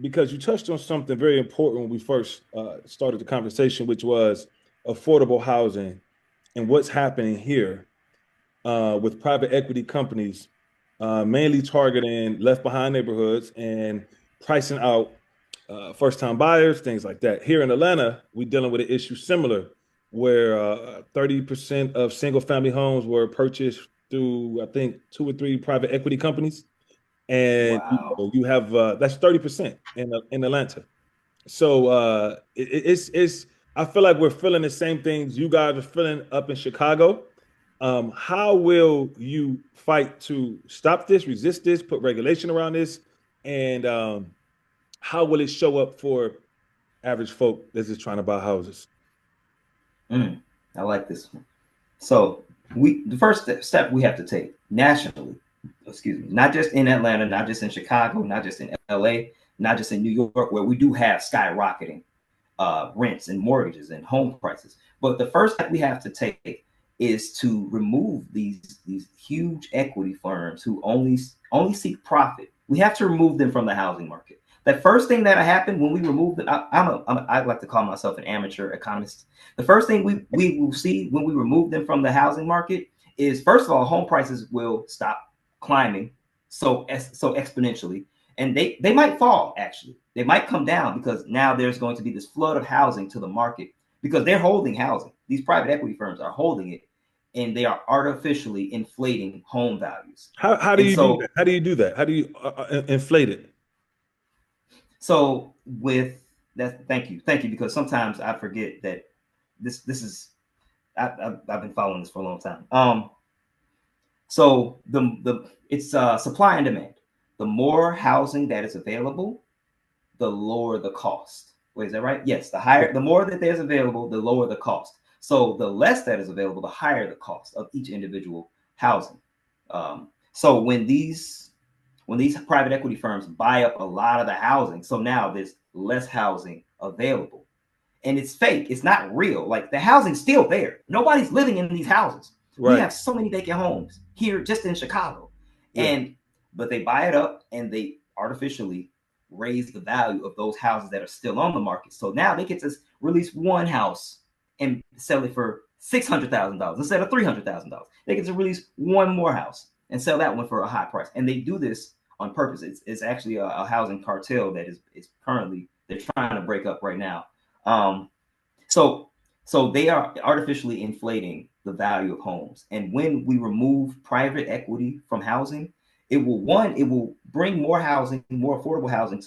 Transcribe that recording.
because you touched on something very important when we first started the conversation, which was affordable housing and what's happening here with private equity companies, mainly targeting left behind neighborhoods and pricing out first time buyers, things like that. Here in Atlanta, we're dealing with an issue similar where 30% of single family homes were purchased through, I think, two or three private equity companies. And Wow. you have that's 30% in Atlanta. So it's I feel like we're feeling the same things you guys are feeling up in Chicago. How will you fight to stop this, resist this, put regulation around this, and how will it show up for average folk that's just trying to buy houses? Mm, I like this one. So the first step we have to take nationally, excuse me, not just in Atlanta, not just in Chicago, not just in LA, not just in New York, where we do have skyrocketing rents and mortgages and home prices. But the first step we have to take is to remove these huge equity firms who only seek profit. We have to remove them from the housing market. The first thing that happened when we removed it, I like to call myself an amateur economist. The first thing we will see when we remove them from the housing market is, first of all, home prices will stop climbing so exponentially, and they might fall. Actually, they might come down because now there's going to be this flood of housing to the market because they're holding housing. These private equity firms are holding it, and they are artificially inflating home values. How do And you do that? so How do you do that? How do you inflate it? so with that, thank you, because sometimes I forget that this is I've been following this for a long time. So the it's supply and demand. The more housing that is available, the lower the cost. Wait, is that right? Yes. The more that there's available, the lower the cost. So the less that is available, the higher the cost of each individual housing. So when these private equity firms buy up a lot of the housing, so now there's less housing available, and it's fake. It's not real. Like, the housing's still there. Nobody's living in these houses. We Right. have so many vacant homes here just in Chicago, Yeah. and but they buy it up and they artificially raise the value of those houses that are still on the market. So now they get to release one house and sell it for $600,000 instead of $300,000. They get to release one more house and sell that one for a high price, and they do this on purpose. It's actually a housing cartel that is currently they're trying to break up right now. Um, so so they are artificially inflating the value of homes. And when we remove private equity from housing, it will bring more housing, more affordable housing